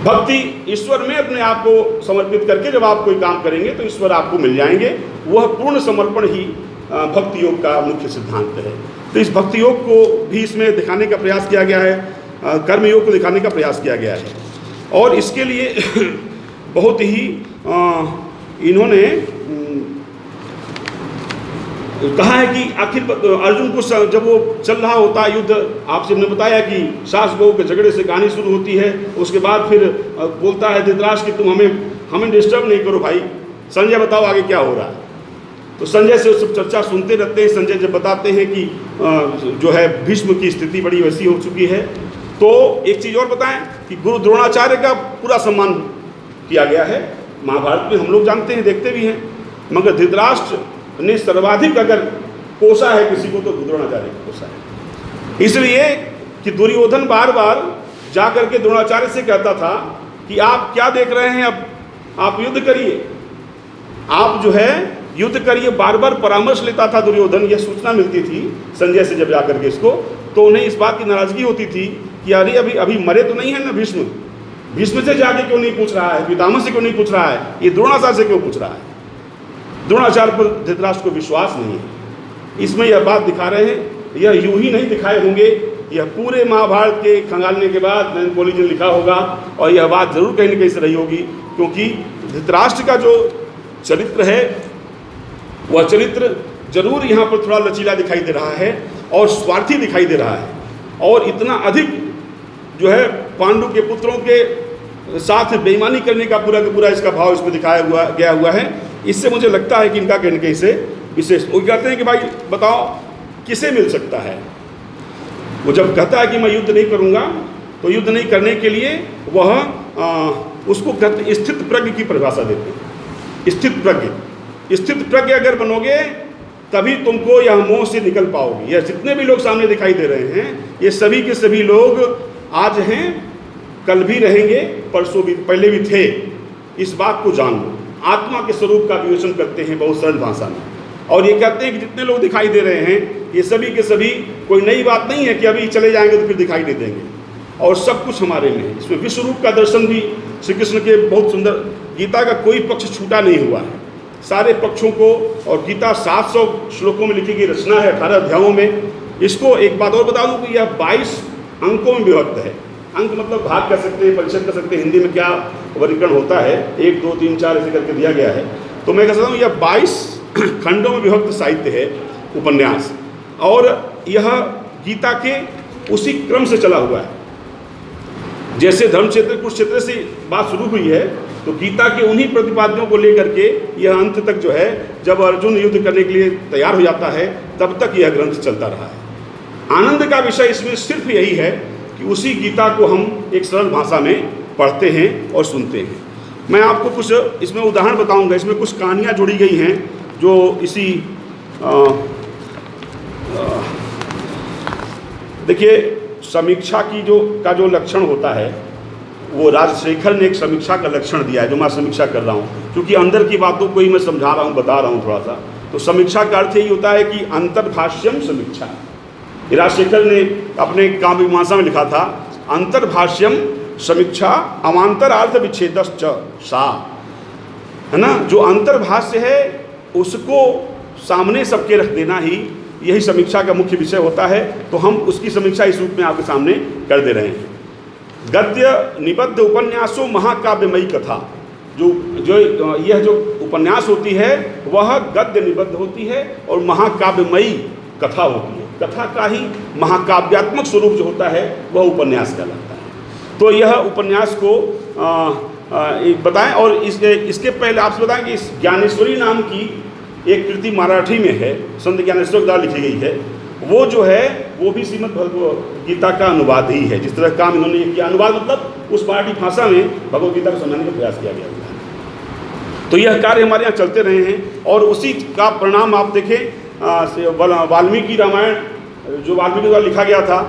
भक्ति ईश्वर में अपने आप को समर्पित करके जब आप कोई काम करेंगे तो ईश्वर आपको मिल जाएंगे। वह पूर्ण समर्पण ही भक्ति योग का मुख्य सिद्धांत है। तो इस भक्ति योग को भी इसमें दिखाने का प्रयास किया गया है, कर्म योग को दिखाने का प्रयास किया गया है। और इसके लिए बहुत ही इन्होंने कहा है कि आखिर अर्जुन को जब वो चल रहा होता युद्ध, आपसे हमने बताया कि सास बहू के झगड़े से कहानी शुरू होती है, उसके बाद फिर बोलता है धृतराष्ट्र कि तुम हमें डिस्टर्ब नहीं करो भाई, संजय बताओ आगे क्या हो रहा है। तो संजय से सब चर्चा सुनते रहते हैं। संजय जब बताते हैं कि जो है भीष्म की स्थिति बड़ी वैसी हो चुकी है, तो एक चीज़ और बताएं कि गुरु द्रोणाचार्य का पूरा सम्मान किया गया है। महाभारत में हम लोग जानते हैं, देखते भी हैं, मगर धृतराष्ट्र ने सर्वाधिक अगर कोसा है किसी को तो द्रोणाचार्य को कोसा है। इसलिए कि दुर्योधन बार बार जाकर के द्रोणाचार्य से कहता था कि आप क्या देख रहे हैं, अब आप युद्ध करिए, आप जो है युद्ध करिए। बार बार परामर्श लेता था दुर्योधन। यह सूचना मिलती थी संजय से जब जाकर के इसको, तो उन्हें इस बात की नाराजगी होती थी कि अरे अभी मरे तो नहीं है ना भीष्म, भीष्म से जाके क्यों नहीं पूछ रहा है, पितामह से क्यों नहीं पूछ रहा है, ये द्रोणाचार्य से क्यों पूछ रहा है। द्रोणाचार्य पर धृतराष्ट्र को विश्वास नहीं है। इसमें यह बात दिखा रहे हैं। यह यूं ही नहीं दिखाए होंगे, यह पूरे महाभारत के खंगालने के बाद नरेंद्र कोहली जी ने लिखा होगा, और यह बात जरूर कहीं न कहीं से रही होगी, क्योंकि धृतराष्ट्र का जो चरित्र है वह चरित्र जरूर यहाँ पर थोड़ा लचीला दिखाई दे रहा है और स्वार्थी दिखाई दे रहा है, और इतना अधिक जो है पांडु के पुत्रों के साथ बेईमानी करने का पूरा इसका भाव इसमें दिखाया गया हुआ है। इससे मुझे लगता है कि इनका कहीं न कहीं से विशेष, वो कहते हैं कि भाई बताओ किसे मिल सकता है। वो जब कहता है कि मैं युद्ध नहीं करूँगा, तो युद्ध नहीं करने के लिए वह उसको स्थित प्रज्ञ की परिभाषा देते हैं। स्थित प्रज्ञ अगर बनोगे तभी तुमको यह मोह से निकल पाओगे। यह जितने भी लोग सामने दिखाई दे रहे हैं, ये सभी के सभी लोग आज हैं, कल भी रहेंगे, परसों भी, पहले भी थे। इस बात को जान लो। आत्मा के स्वरूप का विवेचन करते हैं बहुत सरल भाषा में, और ये कहते हैं कि जितने लोग दिखाई दे रहे हैं ये सभी के सभी, कोई नई बात नहीं है कि अभी चले जाएंगे तो फिर दिखाई नहीं देंगे, और सब कुछ हमारे में है। इसमें विश्व रूप का दर्शन भी श्री कृष्ण के बहुत सुंदर, गीता का कोई पक्ष छूटा नहीं हुआ है, सारे पक्षों को, और गीता 700 श्लोकों में लिखी गई रचना है, 18 अध्यायों में। इसको एक बात और बता दूं कि यह 22 अंकों में विभक्त है। अंक मतलब भाग कर सकते हैं, परिच्छेद कर सकते हैं, हिंदी में क्या वर्गीकरण होता है, 1 2 3 4 ऐसे करके दिया गया है। तो मैं कह सकता हूँ यह 22 खंडों में विभक्त साहित्य है, उपन्यास, और यह गीता के उसी क्रम से चला हुआ है। जैसे धर्म क्षेत्र कुरुक्षेत्र से बात शुरू हुई है, तो गीता के उन्हीं प्रतिपाद्यों को लेकर के यह अंत तक जो है, जब अर्जुन युद्ध करने के लिए तैयार हो जाता है, तब तक यह ग्रंथ चलता रहा है। आनंद का विषय इसमें सिर्फ यही है कि उसी गीता को हम एक सरल भाषा में पढ़ते हैं और सुनते हैं। मैं आपको कुछ इसमें उदाहरण बताऊंगा। इसमें कुछ कहानियाँ जुड़ी गई हैं जो इसी देखिए समीक्षा की जो लक्षण होता है, वो राजशेखर ने एक समीक्षा का लक्षण दिया है, जो मैं समीक्षा कर रहा हूँ, क्योंकि अंदर की बातों को ही मैं समझा रहा हूँ, बता रहा हूँ थोड़ा सा। तो समीक्षा का अर्थ यही होता है कि अंतर्भाष्यम समीक्षा। राजशेखर ने अपने काव्य मीमांसा में लिखा था, अंतर्भाष्यम समीक्षा अवांतरार्थ विच्छेदश्च सा, है ना। जो अंतर्भाष्य है उसको सामने सबके रख देना ही यही समीक्षा का मुख्य विषय होता है। तो हम उसकी समीक्षा इस रूप में आपके सामने कर दे रहे हैं। गद्य निबद्ध उपन्यासों महाकाव्यमयी कथा, यह जो उपन्यास होती है वह गद्य निबद्ध होती है और महाकाव्यमयी कथा होती है। कथा का ही महाकाव्यात्मक स्वरूप जो होता है वह उपन्यास कहलाता है। तो यह उपन्यास को बताएं, और इसके पहले आपसे बताएं कि इस ज्ञानेश्वरी नाम की एक कृति मराठी में है, संत ज्ञानेश्वर द्वारा लिखी गई है। वो जो है वो भी श्रीमद् भगवद गीता का अनुवाद ही है। जिस तरह काम इन्होंने किया, अनुवाद मतलब उस मराठी भाषा में भगवद गीता को समझाने का प्रयास किया गया है। तो यह कार्य हमारे यहाँ चलते रहे हैं, और उसी का परिणाम आप देखें, वाल्मीकि रामायण जो वाल्मीकि द्वारा लिखा गया था,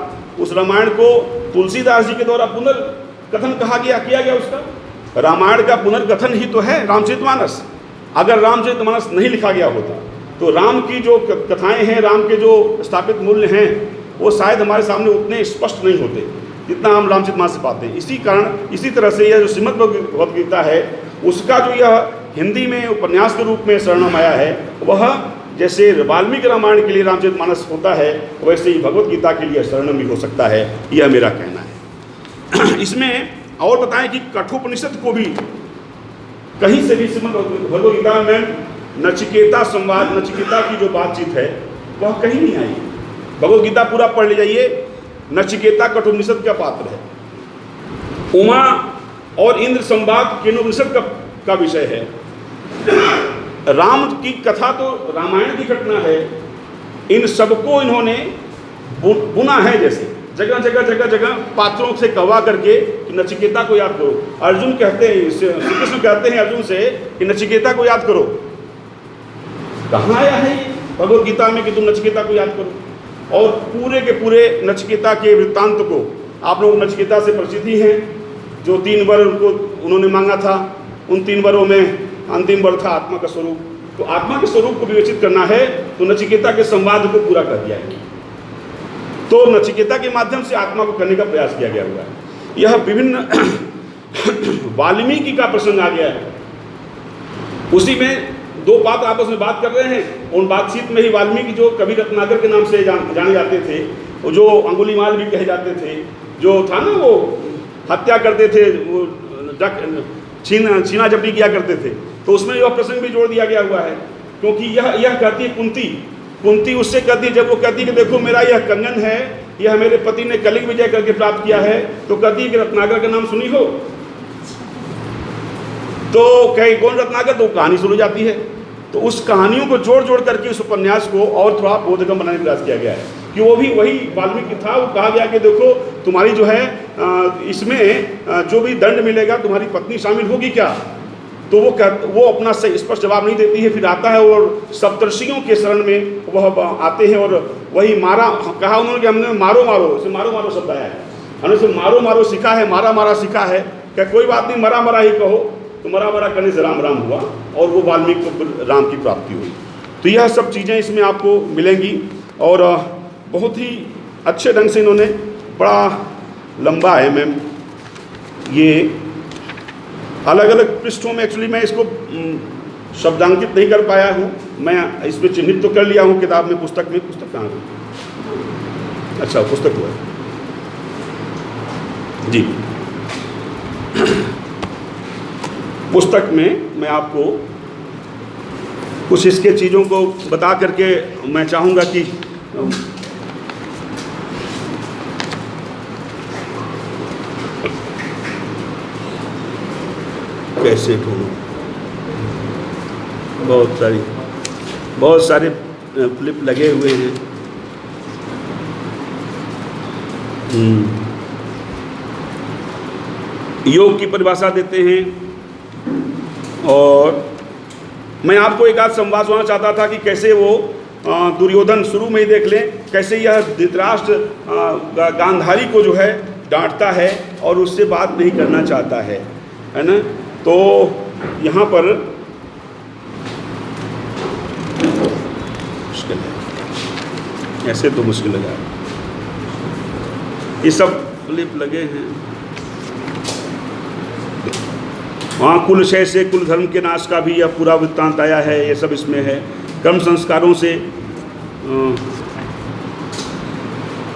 उस रामायण को तुलसीदास जी के द्वारा पुनर्कथन किया गया उसका। रामायण का पुनर्कथन ही तो है रामचरितमानस। अगर रामचरितमानस नहीं लिखा गया होता तो राम की जो कथाएं हैं, राम के जो स्थापित मूल्य हैं, वो शायद हमारे सामने उतने स्पष्ट नहीं होते। जितना हम रामचरितमानस से पाते हैं। इसी कारण इसी तरह से यह जो श्रीमद् भगवद गीता है उसका जो यह हिंदी में उपन्यास के रूप में शरणम आया है, वह जैसे वाल्मीकि रामायण के लिए रामचरितमानस होता है वैसे ही भगवद गीता के लिए शरणम भी हो सकता है, यह मेरा कहना है। इसमें और बताएं कि कठोपनिषद को भी कहीं से भी श्रीमद् भगवद गीता में नचिकेता संवाद, नचिकेता की जो बातचीत है वह कहीं नहीं आई। भगवद गीता पूरा पढ़ ले जाइए, नचिकेता कठोपनिषद का पात्र है। उमा और इंद्र संवाद केनोपनिषद का विषय है। राम की कथा तो रामायण की घटना है। इन सबको इन्होंने बुना है, जैसे जगह जगह जगह जगह पात्रों से कहवा करके कि नचिकेता को याद करो। अर्जुन कहते हैं, श्री कृष्ण कहते हैं अर्जुन से कि नचिकेता को याद करो। कहाँ आया है ये भगवद गीता में कि तुम नचिकेता को याद करो? और पूरे के पूरे नचिकेता के वृत्तांत को आप लोग नचिकेता से परिचित ही हैं। जो 3 वर उनको उन्होंने मांगा था, उन 3 वरों में अंतिम वर था आत्मा का स्वरूप। तो आत्मा के स्वरूप को विवेचित करना है तो नचिकेता के संवाद को पूरा कर दिया है। तो नचिकेता के माध्यम से आत्मा को करने का प्रयास किया गया हुआ है। यह विभिन्न वाल्मीकि का प्रसंग आ गया है। उसी में 2 पात्र आपस में बात कर रहे हैं। उन बातचीत में ही वाल्मीकि जो कवि रत्नाकर के नाम से जाने जाते थे, वो जो अंगुलीमाल भी कहे जाते थे, जो था ना वो हत्या करते थे, वो छीना झपटी किया करते थे, तो उसमें यह प्रसंग भी जोड़ दिया गया हुआ है। क्योंकि यह कहती है कुंती उससे कहती है, जब वो कहती है कि देखो मेरा यह कंगन है, यह मेरे पति ने कलिंग विजय करके प्राप्त किया है, तो कहती है कि रत्नाकर का नाम सुनी हो? तो कहीं कौन रत्नाकर? तो कहानी शुरू जाती है। तो उस कहानियों को जोड़ जोड़ करके उस उपन्यास को और थोड़ा बोधगम बनाने का प्रयास किया गया है कि वो भी वही वाल्मीकि था। वो कहा गया कि देखो तुम्हारी जो है इसमें जो भी दंड मिलेगा तुम्हारी पत्नी शामिल होगी क्या? तो वो अपना सही स्पष्ट जवाब नहीं देती है। फिर आता है और सप्तर्षियों के शरण में वह आते हैं और वही कहा उन्होंने कि हमने मारो मारो शब्द आया है, हमने से मारो सीखा है, मारा सीखा है। क्या कोई बात नहीं, मरा ही कहो। तो मरा करने से राम हुआ और वो वाल्मीकि को राम की प्राप्ति हुई। तो यह सब चीज़ें इसमें आपको मिलेंगी और बहुत ही अच्छे ढंग से इन्होंने, बड़ा लंबा है मैम, ये अलग अलग पृष्ठों में। एक्चुअली मैं इसको शब्दांकित नहीं कर पाया हूँ, मैं इसमें चिन्हित तो कर लिया हूँ किताब में, पुस्तक कहाँ है? अच्छा, पुस्तक हुआ जी। पुस्तक में मैं आपको कुछ इसके चीज़ों को बता करके मैं चाहूँगा कि कैसे ढूंढूं। बहुत सारे फ्लिप लगे हुए हैं। योग की परिभाषा देते हैं और मैं आपको एक आध संवाद सुनाना चाहता था कि कैसे वो दुर्योधन, शुरू में ही देख लें कैसे यह धृतराष्ट्र गांधारी को जो है डांटता है और उससे बात नहीं करना चाहता है ना। तो यहाँ पर मुश्किल है, ऐसे तो मुश्किल लगा। ये सब क्लिप लगे हैं। वहाँ कुल क्षय से कुल धर्म के नाश का भी यह पूरा वृत्तांत आया है, ये सब इसमें है। कर्म संस्कारों से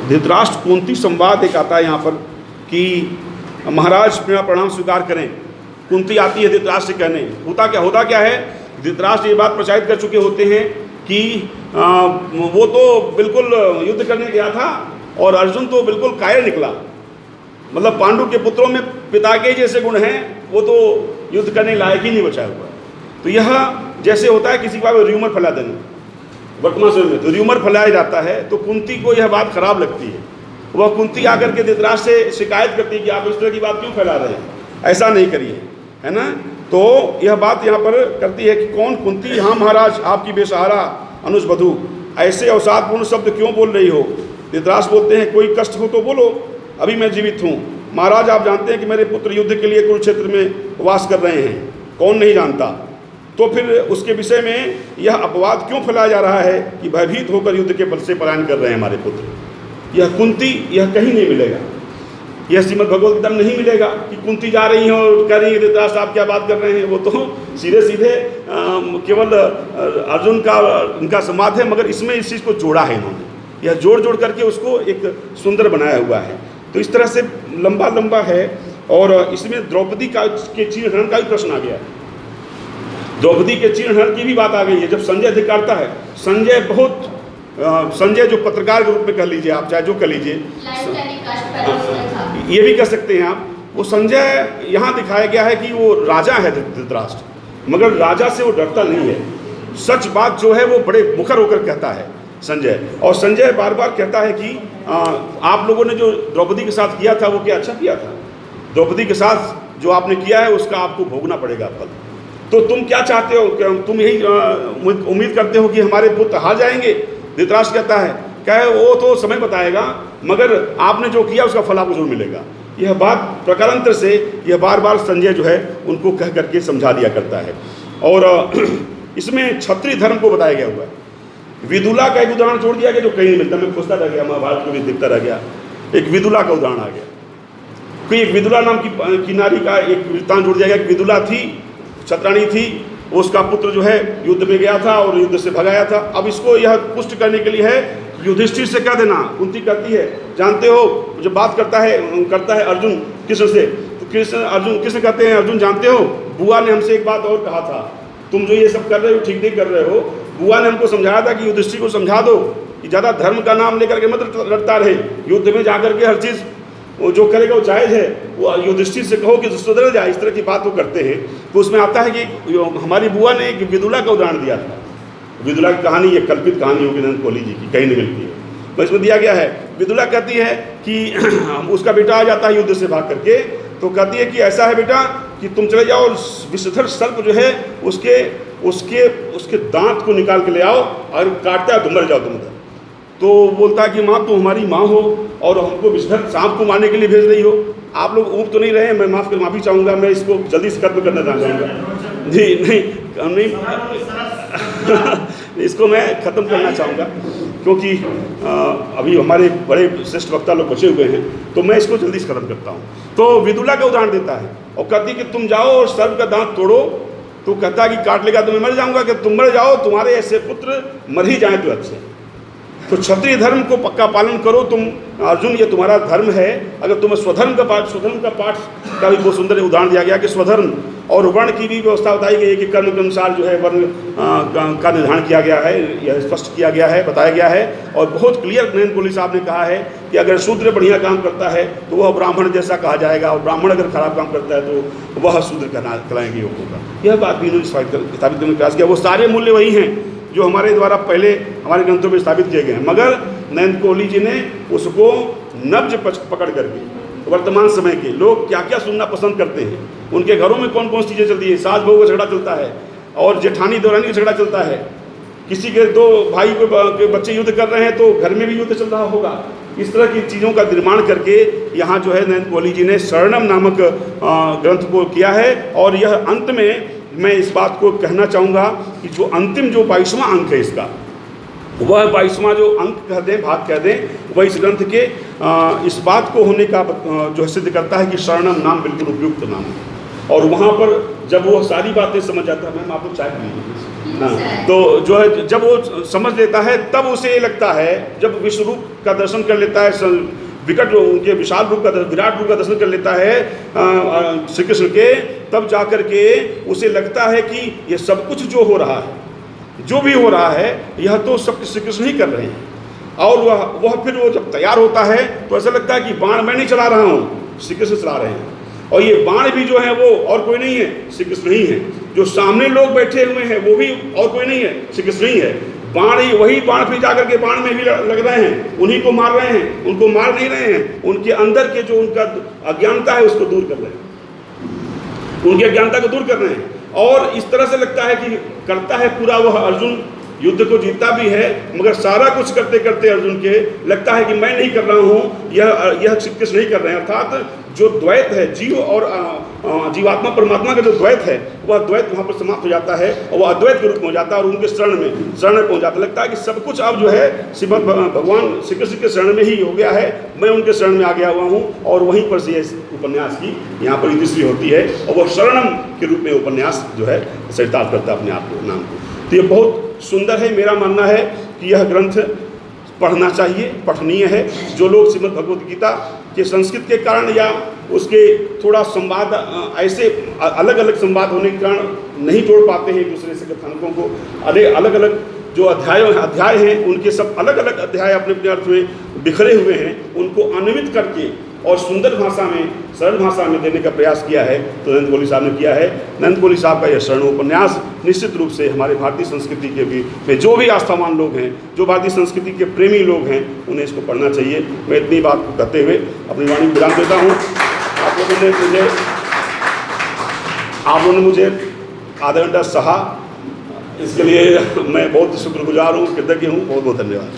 धृतराष्ट्र कुंती संवाद एक आता है यहाँ पर कि महाराज मेरा प्रणाम स्वीकार करें। कुंती आती है धृतराष्ट्र से कहने, होता क्या है, धृतराष्ट्र ये बात प्रचारित कर चुके होते हैं कि वो तो बिल्कुल युद्ध करने गया था और अर्जुन तो बिल्कुल कायर निकला। मतलब पांडु के पुत्रों में पिता के जैसे गुण हैं, वो तो युद्ध करने लायक ही नहीं बचा हुआ। तो यह जैसे होता है किसी का र्यूमर फैला देना, वर्तमान समय में तो र्यूमर फैलाया जाता है। तो कुंती को यह बात खराब लगती है। वह कुंती आकर के धृतराष्ट्र से शिकायत करती है कि आप इस तरह की बात क्यों फैला रहे हैं, ऐसा नहीं करिए, है ना। तो यह बात यहाँ पर करती है कि कौन? कुंती, हाँ महाराज आपकी बेसहारा अनुज बधू ऐसे अवसादपूर्ण शब्द क्यों बोल रही हो? धृतराष्ट्र बोलते हैं कोई कष्ट हो तो बोलो, अभी मैं जीवित हूँ। महाराज आप जानते हैं कि मेरे पुत्र युद्ध के लिए कुरुक्षेत्र में वास कर रहे हैं, कौन नहीं जानता। तो फिर उसके विषय में यह अपवाद क्यों फैलाया जा रहा है कि भयभीत होकर युद्ध के बल से पलायन कर रहे हैं हमारे पुत्र? यह कुंती, यह कहीं नहीं मिलेगा। यह श्रीमद् भगवद गीता में नहीं मिलेगा कि कुंती जा रही हैं और कह रही है धृतराष्ट्र आप क्या बात कर रहे हैं। वो तो सीधे सीधे केवल अर्जुन का इनका संवाद है, मगर इसमें इस चीज़ को जोड़ा है इन्होंने, यह जोड़ जोड़ करके उसको एक सुंदर बनाया हुआ है। तो इस तरह से लंबा लंबा है। और इसमें द्रौपदी के चीरहरण का भी प्रश्न आ गया है, द्रौपदी के चीरहरण की भी बात आ गई है। जब संजय धिक्कारता है, संजय जो पत्रकार के रूप में कह लीजिए आप, चाहे जो कह लीजिए, ये भी कह सकते हैं आप, वो संजय यहाँ दिखाया गया है कि वो राजा है धृतराष्ट्र, मगर राजा से वो डरता नहीं है। सच बात जो है वो बड़े मुखर होकर कहता है संजय। और संजय बार बार कहता है कि आप लोगों ने जो द्रौपदी के साथ किया था वो क्या अच्छा किया था, द्रौपदी के साथ जो आपने किया है उसका आपको भोगना पड़ेगा फल। तो तुम क्या चाहते हो, तुम यही उम्मीद करते हो कि हमारे पुत्र हार जाएंगे? धृतराष्ट्र कहता है, कहे वो तो समय बताएगा, मगर आपने जो किया उसका फल आपको जरूर मिलेगा। यह बात प्रकारांतर से यह बार बार संजय जो है उनको कह करके समझा दिया करता है। और इसमें क्षत्रिय धर्म को बताया गया हुआ है। विदुला का एक उदाहरण जोड़ दिया गया जो कहीं नहीं मिलता, मैं खोजता रह गया, महाभारत में भी दिखता रह गया, एक विदुला का उदाहरण आ गया। कोई एक विदुला नाम की नारी का एक वृत्तांत जोड़ दिया गया। एक विदुला थी, क्षत्राणी थी, उसका पुत्र जो है युद्ध में गया था और युद्ध से भगाया था। अब इसको यह पुष्ट करने के लिए है, युधिष्ठिर से कह देना। कुंती कहती है, जानते हो, जब बात करता है अर्जुन कृष्ण से, तो कृष्ण कहते हैं, अर्जुन जानते हो बुआ ने हमसे एक बात और कहा था, तुम जो ये सब कर रहे हो ठीक नहीं कर रहे हो। बुआ ने हमको समझाया था कि युधिष्ठिर को समझा दो कि ज़्यादा धर्म का नाम लेकर के मत लड़ता रहे, युद्ध में जाकर के हर चीज़ वो जो करेगा वो जायज़ है, वो युधिष्ठिर से कहो कि सुधर जाए। इस तरह की बात वो करते हैं। तो उसमें आता है कि हमारी बुआ ने एक विदुला का उदाहरण दिया था। विदुला की कहानी, ये कल्पित कहानी होगी नंद कोहली जी की, कहीं नहीं मिलती है, तो इसमें दिया गया है। विदुला कहती है कि उसका बेटा आ जाता है युद्ध से भाग करके, तो कहती है कि ऐसा है बेटा कि तुम चले जाओ और विषधर सर्प जो है उसके दांत को निकाल के ले आओ और काटता है तो मर जाओ तुम उधर। तो बोलता है कि माँ तुम हमारी माँ हो और हमको विषधर सांप को मारने के लिए भेज रही हो। आप लोग ऊब तो नहीं रहे, मैं माफ़ी चाहूँगा, मैं इसको जल्दी से खत्म करना चाहूँगा। जी नहीं इसको मैं ख़त्म करना चाहूँगा, क्योंकि अभी हमारे बड़े श्रेष्ठ वक्ता लोग बचे हुए हैं, तो मैं इसको जल्दी से ख़त्म करता हूँ। तो विदुला का उदाहरण देता है और कहती कि तुम जाओ और सर्प का दांत तोड़ो। तो कहता है कि काट लेगा तो मैं मर जाऊँगा, कि तुम मर जाओ, तुम्हारे ऐसे पुत्र मर ही जाएँ तो अच्छे। तो क्षत्रिय धर्म को पक्का पालन करो तुम अर्जुन, ये तुम्हारा धर्म है। अगर तुम्हें स्वधर्म का पाठ का भी बहुत सुंदर उदाहरण दिया गया कि स्वधर्म और वर्ण की भी व्यवस्था बताई गई है कि कर्म के अनुसार जो है वर्ण का निर्धारण किया गया है, यह स्पष्ट किया गया है, बताया गया है। और बहुत क्लियर नरेंद्र कोहली साहब ने कहा है कि अगर शूद्र बढ़िया काम करता है तो वह ब्राह्मण जैसा कहा जाएगा, और ब्राह्मण अगर खराब काम करता है तो वह शूद्र कहलाएंगे योग होगा। यह बात भी इन्होंने स्थापित करने का प्रयास किया। वो सारे मूल्य वही हैं जो हमारे द्वारा पहले हमारे ग्रंथों में स्थापित किए गए हैं, मगर नरेंद्र कोहली जी ने उसको नब्ज पकड़ करके वर्तमान समय के लोग क्या क्या सुनना पसंद करते हैं, उनके घरों में कौन कौन सी चीज़ें चलती है, सास बहू का झगड़ा चलता है और जेठानी देवरानी का झगड़ा चलता है, किसी के दो भाई के बच्चे युद्ध कर रहे हैं तो घर में भी युद्ध चल रहा होगा। इस तरह की चीज़ों का निर्माण करके यहाँ जो है नरेंद्र कोहली जी ने शरणम नामक ग्रंथ को किया है। और यह अंत में मैं इस बात को कहना चाहूँगा कि जो अंतिम जो 22वां अंक है इसका, वह 22वां जो अंक कह दें, भाग कह दें, वह इस ग्रंथ के इस बात को होने का जो सिद्ध करता है कि शरणम नाम बिल्कुल उपयुक्त नाम है। और वहाँ पर जब वो सारी बातें समझ जाता है, मैम आप लोग चाय पी लीजिए ना, तो जो है जब वो समझ लेता है तब उसे ये लगता है, जब विश्व रूप का दर्शन कर लेता है, विकट उनके विशाल रूप का विराट रूप का दर्शन कर लेता है श्री कृष्ण के, तब जाकर के उसे लगता है कि ये सब कुछ जो हो रहा है, जो भी हो रहा है, यह तो सब श्री कृष्ण ही कर रहे हैं। और वह फिर वो जब तैयार होता है तो ऐसा लगता है कि बाण मैं नहीं चला रहा हूँ, श्री कृष्ण चला रहे हैं। और ये बाण भी जो है वो और कोई नहीं है, श्री कृष्ण ही है। जो सामने लोग बैठे हुए हैं वो भी और कोई नहीं है, श्री कृष्ण ही है। बाण ही वही बाण फिर जाकर के बाण में भी लग रहे हैं, उन्हीं को मार रहे हैं, उनको मार नहीं रहे हैं, उनके अंदर के जो उनका अज्ञानता है उसको दूर कर रहे हैं, उनकी अज्ञानता को दूर कर रहे हैं। और इस तरह से लगता है कि करता है पूरा वह अर्जुन युद्ध को जीता भी है, मगर सारा कुछ करते करते अर्जुन के लगता है कि मैं नहीं कर रहा हूँ, यह श्री कृष्ण नहीं कर रहे हैं। अर्थात जो द्वैत है, जीव और जीवात्मा परमात्मा का जो द्वैत है, वह द्वैत वहाँ पर समाप्त हो जाता है और वह अद्वैत के रूप में हो जाता है और उनके शरण में पहुँच जाता है। लगता है कि सब कुछ अब जो है श्रीमद् भगवान श्री कृष्ण के शरण में ही हो गया है, मैं उनके शरण में आ गया हुआ हूँ। और वहीं पर से इस उपन्यास की यहाँ पर युधिष्ठिर होती है और वह शरणम के रूप में उपन्यास जो है चरितार्थ करता है अपने आप को, नाम को। तो ये बहुत सुंदर है। मेरा मानना है कि यह ग्रंथ पढ़ना चाहिए, पठनीय है। जो लोग श्रीमद् भगवद गीता के संस्कृत के कारण या उसके थोड़ा संवाद ऐसे अलग अलग संवाद होने के कारण नहीं जोड़ पाते हैं एक दूसरे से कथानकों को, अलग अलग जो अध्याय हैं उनके सब अलग अलग अध्याय अपने अपने अर्थ में बिखरे हुए हैं, उनको अन्वित करके और सुंदर भाषा में, सरल भाषा में देने का प्रयास किया है तो नरेंद्र कोहली साहब ने किया है। नरेंद्र कोहली साहब का यह शरणोपन्यास निश्चित रूप से हमारे भारतीय संस्कृति के भी में जो भी आस्थावान लोग हैं, जो भारतीय संस्कृति के प्रेमी लोग हैं, उन्हें इसको पढ़ना चाहिए। मैं इतनी बात को कहते हुए अपनी वाणी विराम देता हूँ। आप लोगों ने मुझे आधा घंटा सहा, इसके लिए मैं बहुत शुक्रगुजार हूँ, कृतज्ञ हूँ। बहुत बहुत धन्यवाद।